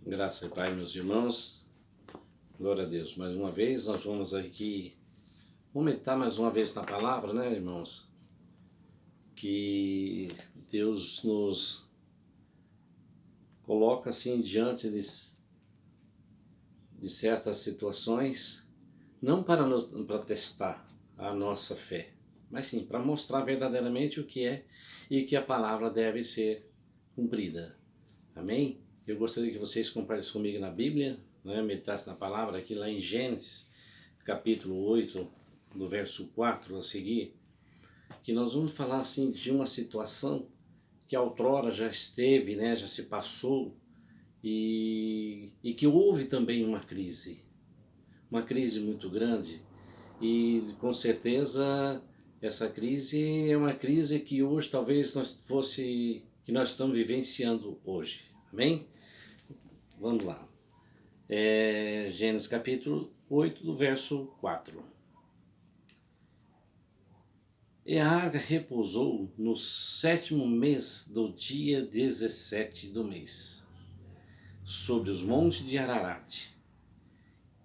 Graça e Pai, meus irmãos, glória a Deus. Mais uma vez, nós vamos aqui meditar mais uma vez na palavra, né, irmãos? Que Deus nos coloca assim diante de certas situações, não para testar a nossa fé, mas sim para mostrar verdadeiramente o que é e que a palavra deve ser cumprida. Amém? Eu gostaria que vocês compartilhassem comigo na Bíblia, né, meditassem na palavra aqui lá em Gênesis, capítulo 8, do verso 4 a seguir, que nós vamos falar assim de uma situação que outrora já esteve, né, já se passou, e que houve também uma crise muito grande, e com certeza essa crise é uma crise que hoje talvez que nós estamos vivenciando hoje. Amém? Vamos lá. Gênesis capítulo 8, do verso 4. E a arca repousou no 7º mês do dia 17 do mês, sobre os montes de Ararat.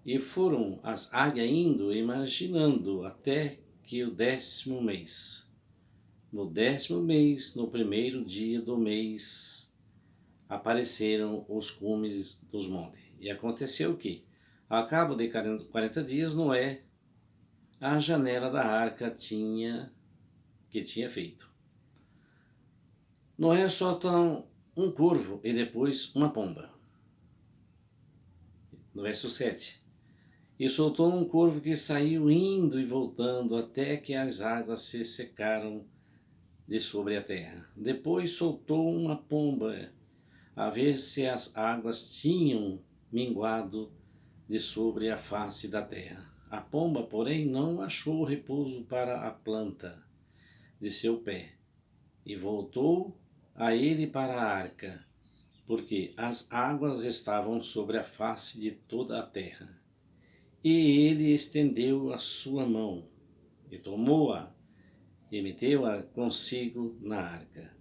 E foram as águias indo, imaginando, até que o 10º mês. No 10º mês, no 1º dia do mês, apareceram os cumes dos montes. E aconteceu que, ao cabo de 40 dias, Noé, a janela da arca que tinha feito. Noé solta um corvo e depois uma pomba. No verso 7. E soltou um corvo que saiu indo e voltando até que as águas se secaram de sobre a terra. Depois soltou uma pomba, a ver se as águas tinham minguado de sobre a face da terra. A pomba, porém, não achou repouso para a planta de seu pé, e voltou a ele para a arca, porque as águas estavam sobre a face de toda a terra. E ele estendeu a sua mão, e tomou-a, e meteu-a consigo na arca.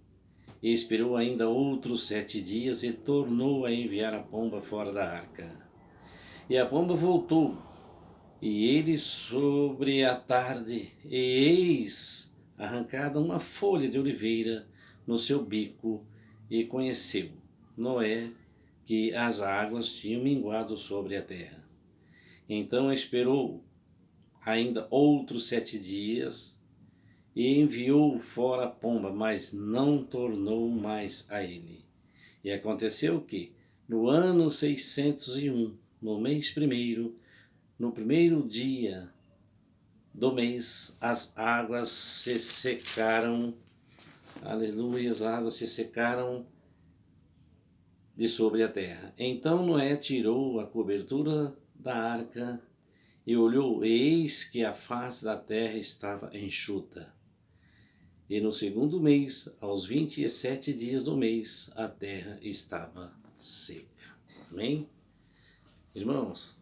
E esperou ainda outros 7 dias, e tornou a enviar a pomba fora da arca. E a pomba voltou, e ele sobre a tarde, e eis arrancada uma folha de oliveira no seu bico, e conheceu Noé que as águas tinham minguado sobre a terra. Então esperou ainda outros 7 dias, e enviou fora a pomba, mas não tornou mais a ele. E aconteceu que, no ano 601, no mês primeiro, no 1º dia do mês, as águas se secaram, aleluia, as águas se secaram de sobre a terra. Então Noé tirou a cobertura da arca e olhou, e eis que a face da terra estava enxuta. E no 2º mês, aos 27 dias do mês, a terra estava seca. Amém? Irmãos,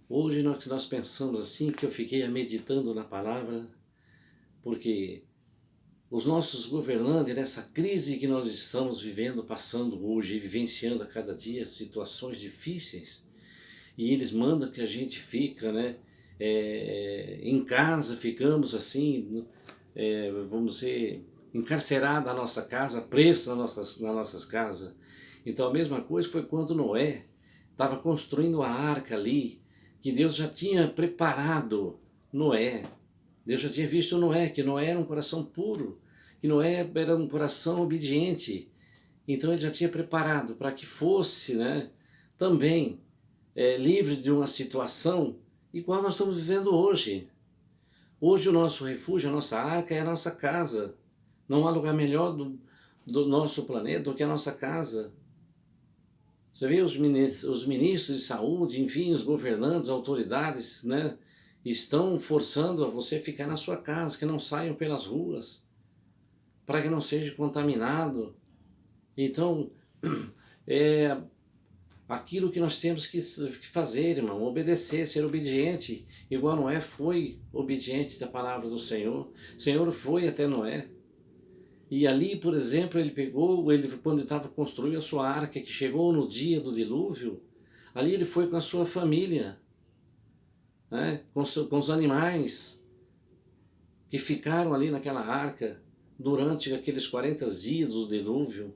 hoje nós pensamos assim, que eu fiquei meditando na palavra, porque os nossos governantes, nessa crise que nós estamos vivendo, passando hoje, vivenciando a cada dia situações difíceis, e eles mandam que a gente fica, né, em casa, ficamos assim, vamos ser encarcerados na nossa casa, presos nas nossas casas. Então a mesma coisa foi quando Noé estava construindo a arca ali, que Deus já tinha preparado Noé. Deus já tinha visto Noé, que Noé era um coração puro, que Noé era um coração obediente. Então ele já tinha preparado para que fosse, né, também livre de uma situação igual nós estamos vivendo hoje. Hoje o nosso refúgio, a nossa arca é a nossa casa. Não há lugar melhor do nosso planeta do que a nossa casa. Você vê os ministros de saúde, enfim, os governantes, autoridades, né, estão forçando a você ficar na sua casa, que não saiam pelas ruas, para que não seja contaminado. Então, é aquilo que nós temos que fazer, irmão, obedecer, ser obediente, igual Noé foi obediente da palavra do Senhor. O Senhor foi até Noé, E ali, por exemplo, ele pegou, quando ele estava construindo a sua arca, que chegou no dia do dilúvio, ali ele foi com a sua família, né, com os animais que ficaram ali naquela arca durante aqueles 40 dias do dilúvio.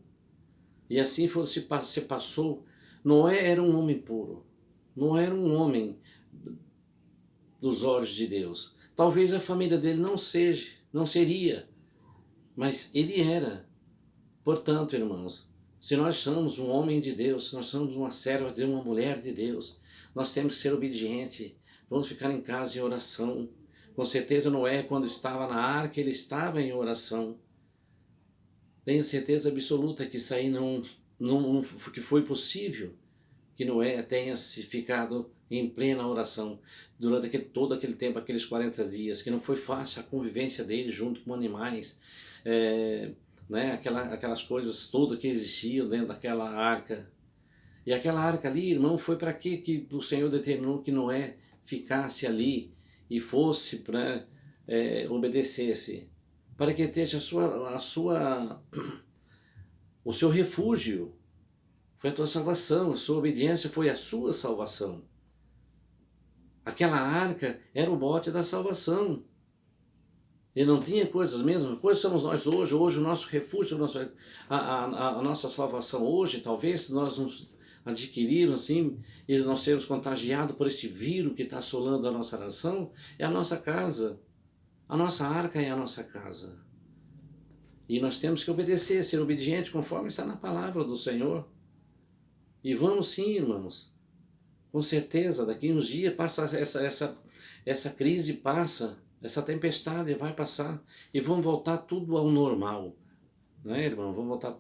E assim se passou. Noé era um homem puro, não era um homem dos olhos de Deus. Talvez a família dele não seria, mas ele era. Portanto, irmãos, se nós somos um homem de Deus, se nós somos uma serva de uma mulher de Deus, nós temos que ser obedientes, vamos ficar em casa em oração. Com certeza Noé, quando estava na arca, ele estava em oração. Tenho certeza absoluta que isso aí que foi possível, que Noé tenha se ficado em plena oração durante todo aquele tempo, aqueles 40 dias, que não foi fácil a convivência dele junto com animais, né, aquelas coisas todas que existiam dentro daquela arca. E aquela arca ali, irmão, foi para que o Senhor determinou que Noé ficasse ali e fosse para obedecesse, para que esteja o seu refúgio. Foi a tua salvação, a sua obediência foi a sua salvação. Aquela arca era o bote da salvação. E não tinha coisas mesmo, coisas somos nós hoje. Hoje o nosso refúgio, a nossa salvação hoje, talvez nós nos adquirirmos assim, e nós sermos contagiados por este vírus que está assolando a nossa nação, é a nossa casa. A nossa arca é a nossa casa. E nós temos que obedecer, ser obediente conforme está na palavra do Senhor. E vamos sim, irmãos. Com certeza, daqui uns dias passa essa crise, passa, essa tempestade vai passar e vão voltar tudo ao normal, né, irmão? Vão voltar